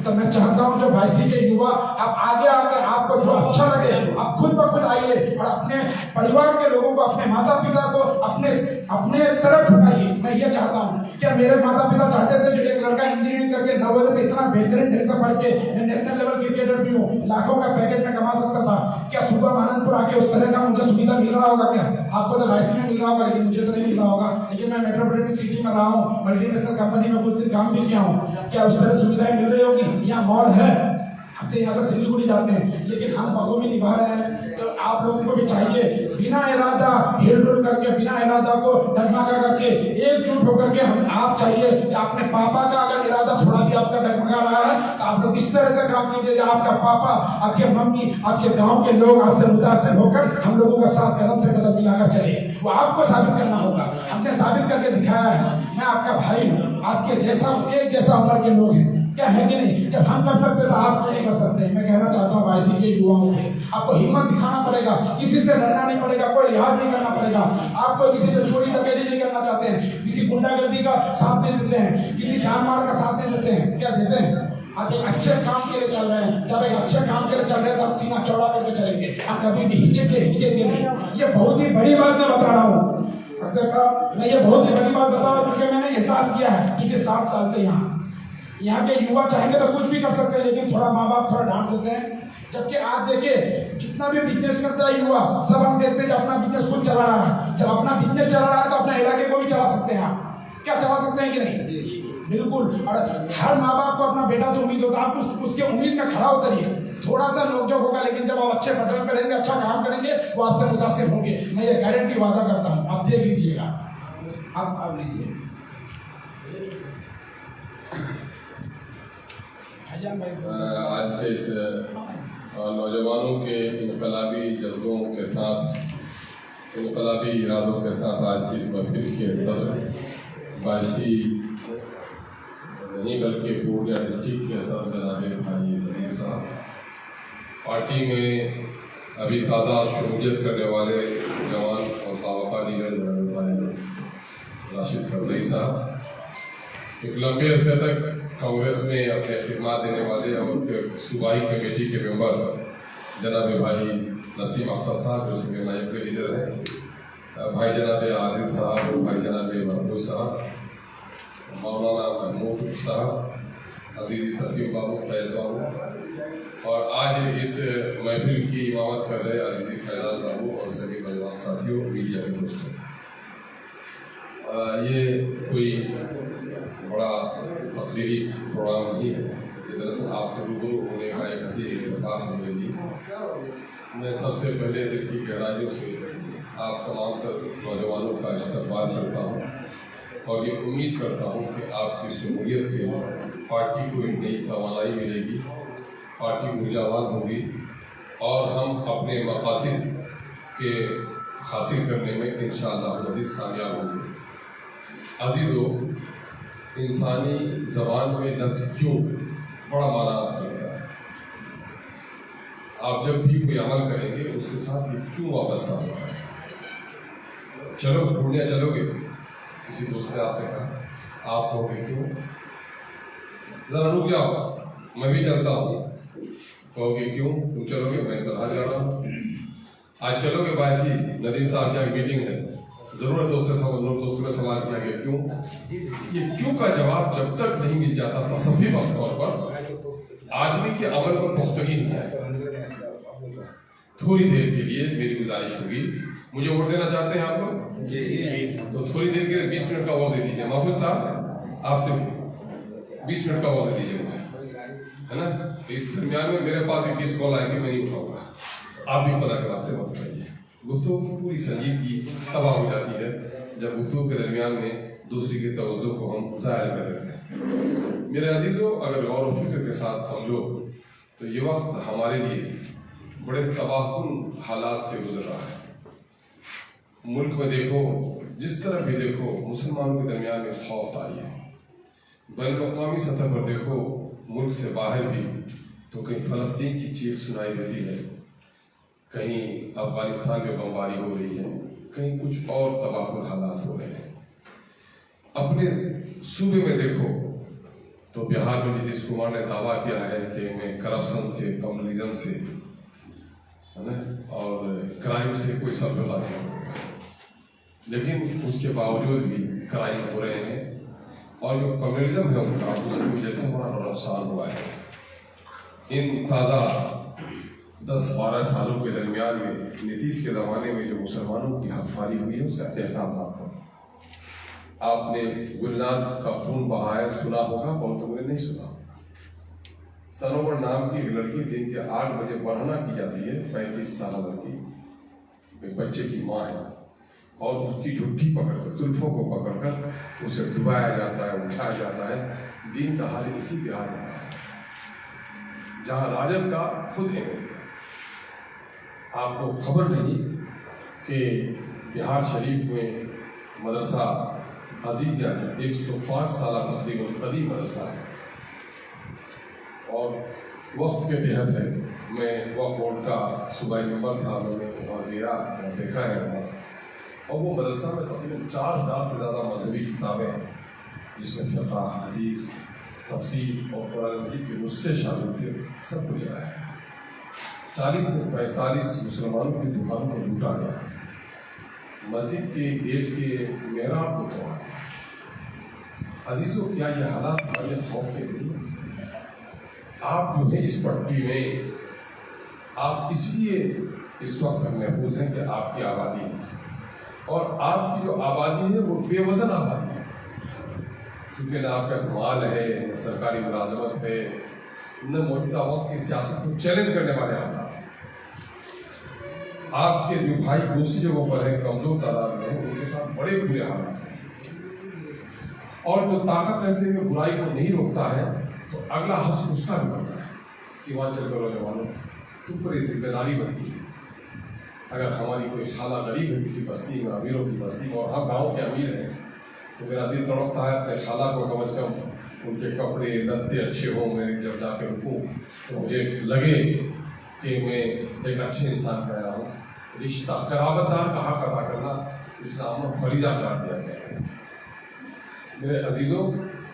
तो मैं चाहता हूँ जो बाईसी के युवा आप आगे आकर आपको जो अच्छा लगे आप खुद ब खुद आइए और अपने परिवार के लोगों को, अपने माता पिता को अपने तरफ झुकाइए। मैं ये चाहता हूँ, क्या मेरे माता पिता चाहते थे जो एक लड़का इंजीनियरिंग करके 9 बजे से इतना बेहतरीन ढंग से पढ़ के मैं नेशनल लेवल क्रिकेटर भी हूँ, लाखों का पैकेज में कमा सकता था, क्या सुबह आनंदपुर आके उस तरह का मुझे सुविधा मिल रहा होगा? क्या आपको तो बाईसी में मिल रहा होगा, लेकिन मुझे तो नहीं मिल रहा होगा। लेकिन मैं मेट्रोपॉलिटन सिटी में रहा हूँ, मल्टीनेशनल कंपनी में कुछ दिन काम भी किया हूँ, क्या उस तरह सुविधाएं मिल रही होगी? यहाँ मॉल है, हम तो यहाँ से सिलीगुड़ी जाते हैं, लेकिन हम बागों में निभा रहे हैं। तो आप लोगों को भी चाहिए बिना इरादा हिलडुल करके, बिना इरादा को डगमगा करके एकजुट होकर के आप चाहिए कि अपने पापा का अगर इरादा थोड़ा भी आपका डगमगा रहा है तो आप लोग इस तरह से काम कीजिए, आपका पापा, आपके मम्मी, आपके गांव के लोग आपसे मुतासिर होकर हम लोगों का साथ कदम से कदम मिलाकर चले। वो आपको साबित करना होगा, हमने साबित करके दिखाया है। मैं आपका भाई हूँ, आपके जैसा एक जैसा उम्र के लोग हैं, क्या है कि नहीं? जब हम कर सकते तो आप क्यों नहीं कर सकते? मैं कहना चाहता हूँ बाईसी के युवाओं से, आपको हिम्मत दिखाना पड़ेगा, किसी से लड़ना नहीं पड़ेगा, कोई लिहाज नहीं करना पड़ेगा। आपको किसी से चोरी डकैती नहीं करना चाहते हैं, किसी गुंडागर्दी का साथ नहीं देते हैं, किसी जान मार का साथ नहीं देते हैं, क्या देते हैं? आप एक अच्छे काम के लिए चल रहे हैं, जब एक अच्छे काम के लिए चल रहे हैं तो आप सीना चौड़ा करके चलेंगे, आप कभी भी हिचकेंगे नहीं। ये बहुत ही बड़ी बात मैं बता रहा हूँ अध्यक्ष साहब, मैं ये बहुत ही बड़ी बात बता रहा हूँ क्योंकि मैंने एहसास किया है। पिछले 7 साल से यहाँ के युवा चाहेंगे तो कुछ भी कर सकते हैं, लेकिन थोड़ा माँ बाप थोड़ा डांट देते हैं। जबकि आप देखिए जितना भी बिजनेस करता है युवा, सब हम देखते हैं अपना बिजनेस खुद चला रहा है। जब अपना बिजनेस चला रहा है तो अपने इलाके को भी चला सकते हैं। आप क्या चला सकते हैं कि नहीं? बिल्कुल। और हर माँ बाप को अपना बेटा से उम्मीद होता है, आप उसके उम्मीद में खड़ा उतरिए। थोड़ा सा नोकझोंक होगा, लेकिन जब आप अच्छे पटल पे रहेंगे, अच्छा काम करेंगे, वो आपसे मुतासिर होंगे। मैं ये गारंटी वादा करता हूँ, आप देख लीजिएगा। आप लीजिए आज के इस नौजवानों के इनकलाबी जज्बों के साथ, इनकलाबी इरादों के साथ आज की इस महफिल के सदर बाईसी नहीं बल्कि पूर्णिया डिस्ट्रिक्ट के सदर जनाब भाई नदीम साहब, पार्टी में अभी ताज़ा शमूलियत करने वाले जवान और सावका लीडर जनाब भाई राशिद करजई साहब, एक लंबे अरसे तक कांग्रेस में अपने खिदमत देने वाले और सूबाई कमेटी के मेंबर जनाब भाई नसीम अख्तर साहब जो सुबह नायब के लीडर हैं, भाई जनाब आदिल साहब, भाई जनाब महमूद साहब, मौलाना महमूद साहब, अजीज़ तकीम बाबू, फैज़ बाबू, और आज इस महफिल की इमामत कर रहे अजीज़ फैज़ान बाबू और सभी नौजवान साथियों, मीडिया के दोस्तों। ये कोई बड़ा तकरीरी प्रोग्राम नहीं है, इस तरह से आपसे रूबरू होने का एक हंसी इत्तेफाक मेरे लिए। मैं सबसे पहले दिल की गहराइयों से आप तमाम नौजवानों का इस्तकबाल करता हूँ और ये उम्मीद करता हूँ कि आपकी शमूलियत से पार्टी को एक नई तवानाई मिलेगी, पार्टी ऊर्जावान होगी और हम अपने मकासद के हासिल करने में इंशाअल्लाह अज़ीज़ कामयाब होंगे। अजीज़ों, इंसानी ज़बान में लफ्ज़ क्यों बड़ा माना रखता है। आप जब भी कोई अमल करेंगे उसके साथ ये क्यों वाबस्ता होता है। चलो पूर्णिया चलोगे, किसी दोस्त ने आपसे कहा, आप कहोगे क्यों? ज़रा रुक जाओ मैं भी चलता हूँ, कहोगे क्यों? तुम चलोगे? मैं तनहा जा रहा हूँ। आज चलोगे बाईसी, नदीम साहब की मीटिंग है, ज़रूरत दोस्तों ने सवाल किया कि क्यों? ये क्यों का जवाब जब तक नहीं मिल जाता तसव्वुफ़ी बख्श तौर पर आदमी के अमल पर पुख्तगी नहीं आएगा। थोड़ी देर के लिए मेरी गुजारिश होगी, मुझे वोट देना चाहते हैं आप लोग? तो थोड़ी देर के लिए 20 मिनट का वक्त दे दीजिए। महमूद साहब आपसे 20 मिनट का वक्त दे दीजिए मुझे, है ना? तो इस दरमियान में मेरे पास भी 20 कॉल आएंगे, मैं नहीं उठाऊंगा, आप भी खुदा के वास्ते मत उठाइए। गुफ्तगू की पूरी संजीदगी तबाह हो जाती है जब गुफ्तगू के दरमियान में दूसरी की तवज्जो को हम ज़ाहिर कर देते हैं। मेरे अजीज़ों, अगर गौर व फिक्र के साथ समझो तो ये वक्त हमारे लिए बड़े तबाहकुन हालात से गुजर रहा है। मुल्क में देखो, जिस तरह भी देखो, मुसलमानों के दरमियान में खौफ तारी है। बैनुल-अक़वामी सतह पर देखो, मुल्क से बाहर भी तो कहीं फ़लस्तीन की चीख सुनाई देती है, कहीं अफगानिस्तान में बमबारी हो रही है, कहीं कुछ और तबाहकुन हालात हो रहे हैं। अपने सूबे में देखो, तो बिहार में नीतीश कुमार ने दावा किया है कि मैं करप्शन से, कम्युनिज्म से, है ना, और क्राइम से कोई समझौता नहीं होगा, लेकिन उसके बावजूद भी क्राइम हो रहे हैं और जो कम्युनिज्म है उनका, उसकी वजह से बड़ा नुकसान हुआ है। इन ताज़ा 10-12 सालों के दरमियान में नीतीश के ज़माने में जो मुसलमानों की हकमारी हुई है उसका एहसास आपने गुलनाज का खून बहाया सुना होगा, बहुत लोगों ने नहीं सुना। सनोवर नाम की एक लड़की दिन के 8 बजे बढ़ना की जाती है, 35 साल लड़की, एक बच्चे की माँ है, और उसकी झुट्ठी पकड़कर, जुल्फों को पकड़कर उसे डुबाया जाता है, उठाया जाता है। दिन का हाल इसी बिहार में है, जहाँ राजद का खुद एमएलए, आपको खबर नहीं कि बिहार शरीफ में मदरसा अजीजिया है, 105 साल तकरीबन कदीम मदरसा है और वक्फ के तहत है। मैं वक्फ बोर्ड का सूबाई मेंबर था, मैंने वहाँ गया, देखा है वहाँ, और वो मदरसा में तकरीबन 4000 से ज़्यादा मजहबी किताबें, जिसमें फ़िक़्ह, हदीस, तफसीर और कुरान मजीद के नुस्खे शामिल थे, सब कुछ आया है। 40 से 45 मुसलमानों की दुकानों को लूटा गया, मस्जिद के गेट के मेहराब को तोड़ा गया। अजीजों, क्या ये हालात हमारे खौफ के नहीं? आप जो है इस पट्टी में, आप इसलिए इस वक्त महफूज हैं कि आपकी आबादी है, और आपकी जो आबादी है वो बेवजन आबादी है, क्योंकि न आपका माल है, न सरकारी मुलाजमत है, न मौजूदा वक्त की सियासत को चैलेंज करने वाले हालात हैं। आपके जो भाई दूसरी जगहों पर हैं, कमजोर तादाद में हैं, उनके साथ बड़े बुरे हालात हैं, और जो ताकत रहते हुए बुराई को नहीं रोकता है तो अगला हश्र उसका भी बनता है। सीमांचल के नौजवानों, तुम पर एक जिम्मेदारी बनती है। अगर हमारी कोई खाला गरीब है किसी बस्ती में, अमीरों की बस्ती में, और हम गाँव के अमीर हैं, तो मेरा दिल तड़पता है अपने खाला को कम से कम उनके कपड़े लत्ते अच्छे हों, मैं जब जाके रुकूँ तो मुझे लगे कि मैं एक अच्छे इंसान कह रहा हूँ। रिश्ता कराबतदार का हक अदा करना इस्लाम में फरीजा करार दिया गया है। मेरे अजीजों,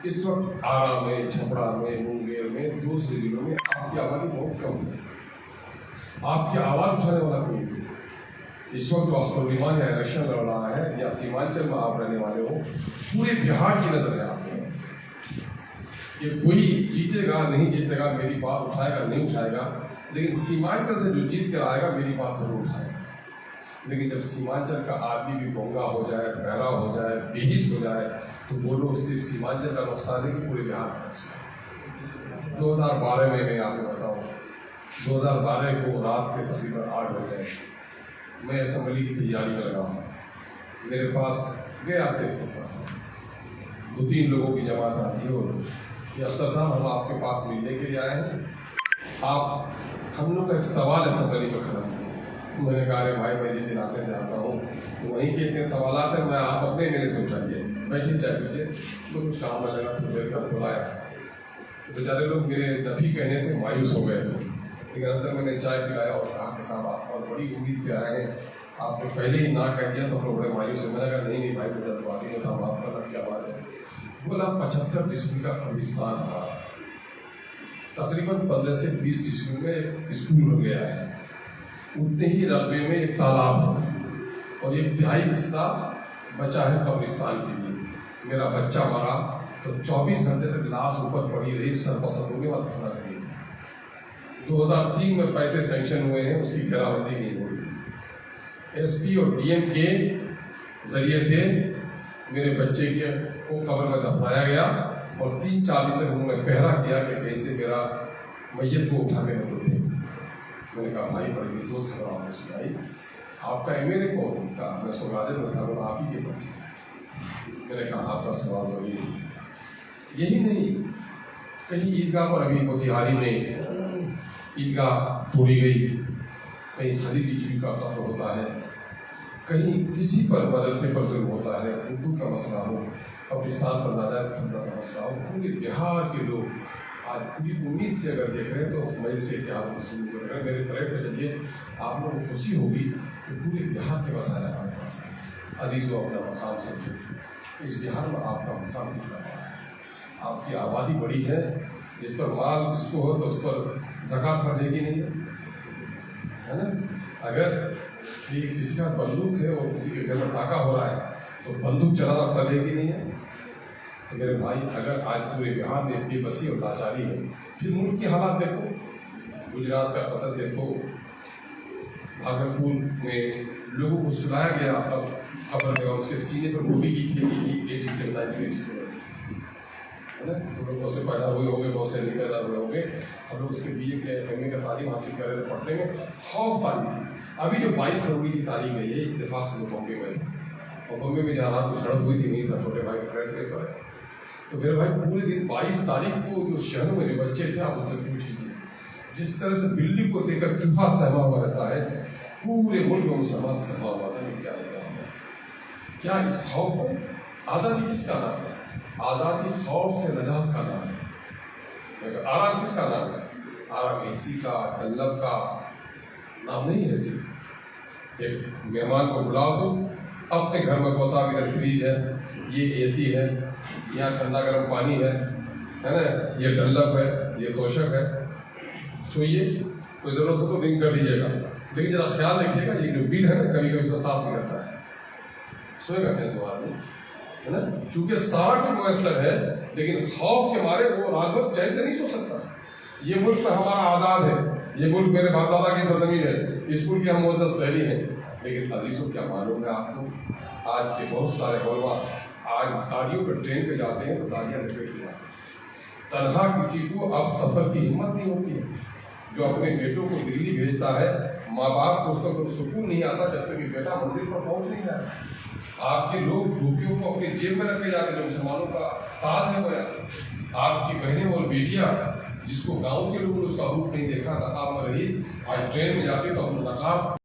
इस वक्त आरा में, छपड़ा में, मुंगेर में, दूसरे जिलों में आपकी आबादी बहुत कम है, आपकी आवाज़ उठाने वाला कोई नहीं। इस वक्त जो अख्तरुल या इलेक्शन लड़ रहा है, या सीमांचल में आप रहने वाले हो, पूरे बिहार की नजर है आपको कि कोई जीतेगा नहीं जीतेगा, मेरी बात उठाएगा नहीं उठाएगा, लेकिन सीमांचल से जो जीत कर आएगा मेरी बात जरूर उठाएगा। लेकिन जब सीमांचल का आदमी भी गूंगा हो जाए, बहरा हो जाए, बेहिस हो जाए, तो बोलो सिर्फ सीमांचल का नुकसान है कि पूरे बिहार का नुकसान। 2012 में मैं आपको बताऊँ, 2012 को रात के तकरीबन 8 बजे मैं असम्बली की तैयारी में लगा हूँ। मेरे पास गया से एक शख्स 2-3 लोगों की जमात आती है और कि अख्तर साहब, हम आपके पास मिलने के लिए आए हैं, आप हम लोग का एक सवाल असम्बली में खड़ा कीजिए। मैंने कहा, अरे भाई, मैं जिस इलाके से आता हूँ तो वहीं के इतने सवाल हैं, मैं आप अपने मेरे से उठाइए, बैठिए, चाय पीजिए। तो कुछ काम में लगा, थोड़ी देर का बुलाया, तो बेचारे लोग मेरे नफ़ी कहने से मायूस हो गए थे, लेकिन अंदर मैंने चाय पिलाया और कहा कि साहब, आप और बड़ी उम्मीद से आए हैं, आपने पहले ही ना कह दिया तो हम लोग बड़े मायूस है। मैंने कहा, नहीं भाई, मुझे तो बात ही नहीं था, आपका नाम क्या बात है? बोला 75 डिस्ट्रिक्ट का कब्रिस्तान हमारा, तकरीबन 15 से 20 डिस्ट्रिक्ट में एक स्कूल हो गया है, उतने ही रकबे में एक तालाब है, और एक तिहाई हिस्सा बचा है कब्रिस्तान के लिए। मेरा बच्चा मरा तो 24 घंटे तक लाश ऊपर पड़ी रही, सरपसंद होने वाला दफना नहीं। 2003 में पैसे सेंक्शन हुए हैं, उसकी घेराबंदी नहीं हुई। एसपी और डीएम के जरिए से मेरे बच्चे के को कब्र में दफनाया गया, और 3-4 दिन तक उन्होंने पहरा किया कि कैसे मेरा मैयत को उठा के न दे। मैंने कहा, भाई, बड़ी निर्दोष खबर आपने सुनाई, आपका एमएलए कौन? उनका मैं सुराजन में था, बोला आप ही के पार्टी। मैंने कहा, आपका सवाल जरूरी है। यही नहीं, कहीं ईदगाह पर अभी मोतिहारी में ईदगाह तोड़ी गई, कहीं खरीदी चीज का कत्ल होता है, कहीं किसी पर मदरसे पर जुल्म होता है, उर्दू का मसला हो, कब्रिस्तान पर नाजायज कब्जा का मसला हो, पूरे बिहार के लोग आज पूरी उम्मीद से अगर देख रहे हैं तो मजलिस इत्तेहाद मुस्लिम को देख रहे हैं। मेरे फ्लैट में चलिए, आप लोगों को खुशी होगी कि पूरे बिहार के मसाले हमारे पास हैं। अजीज़ों, अपना मकाम समझो, इस बिहार में आपका मुकाम कितना बड़ा है। आपकी आबादी बड़ी है, जिस पर माल जिसको हो तो उस पर ज़कात फर्ज है कि नहीं है ना। अगर किसी का बंदूक है और किसी के घर में डाका हो रहा है तो बंदूक चलाना फर्ज है कि नहीं है। तो मेरे भाई, अगर आज पूरे बिहार में बेबसी और लाचारी है, फिर मुल्क की हालात देखो, गुजरात का पतन देखो, भागलपुर में लोगों को सुलाया गया, तब खबर में उसके सीने पर गोली की खेती की 1987 है ना। तो लोग बहुत से पैदा हुए होंगे, बहुत से नहीं पैदा हुए होंगे। हम लोग उसके BA के MA का तालीम हासिल कर रहे थे, पढ़ने में खौफ तारीख थी। अभी जो 22 फरवरी की तारीख है, ये इत्तेफाक से बॉम्बे में थी, और बॉम्बे में जहाँ रात को झड़प हुई थी वहीं था, छोटे भाई का फ्लैट पेपर है। तो मेरे भाई, पूरे दिन 22 तारीख को जो शहरों में जो बच्चे थे, आप उनसे पूछ लीजिए, जिस तरह से बिल्ली को देखकर चूहा सहमा हुआ रहता है, पूरे मुल्क में मुसलमान सहमा हुआ था। क्या क्या इस खौफ को आज़ादी किसका नाम है? आज़ादी खौफ से नजात का नाम है। आराम किसका नाम है? आराम AC का, डल्लब का नाम नहीं है। सिर्फ एक मेहमान को बुलाओ तो अपने घर में कौन सा, इधर फ्रिज है, ये AC है, यहाँ ठंडा गर्म पानी है ना, ये डल्लब है, ये तोशक है, सोइए, कोई ज़रूरत हो तो रिंग कर लीजिएगा, लेकिन जरा ख्याल रखिएगा ये जो बिल है ना, कभी कभी इसमें साफ निकलता है, सोएगा चैन से आदमी, है ना। चूंकि सारा कुछ मुयसर है, लेकिन खौफ के मारे वो रात भर चैन से नहीं सो सकता। ये मुल्क में हमारा आज़ाद है, ये मुल्क मेरे बाप दादा की सरजमीन है, इस मुल्क की हम मुअज़्ज़ज़ शहरी हैं, लेकिन अजीज़ों क्या मालूम है आपको, आज के बहुत सारे उलमा आज गाड़ियों पर, ट्रेन पे जाते हैं तो गाड़ियाँ लपेट के जाते हैं। तनहा किसी को अब सफ़र की हिम्मत नहीं होती है। जो अपने बेटों को दिल्ली भेजता है, माँ बाप को उसका तो सुकून नहीं आता जब तक कि बेटा मंदिर पर पहुँच नहीं जाए। आपके लोग टोपियों को अपनी जेब में रख के जाते हैं, जो मुसलमानों का ताज है वो यार। आपकी बहनें और बेटियाँ, जिसको गाँव के लोगों ने उसका रूप नहीं देखा, नकाब में रही, आज ट्रेन में जाते तो हम नकाब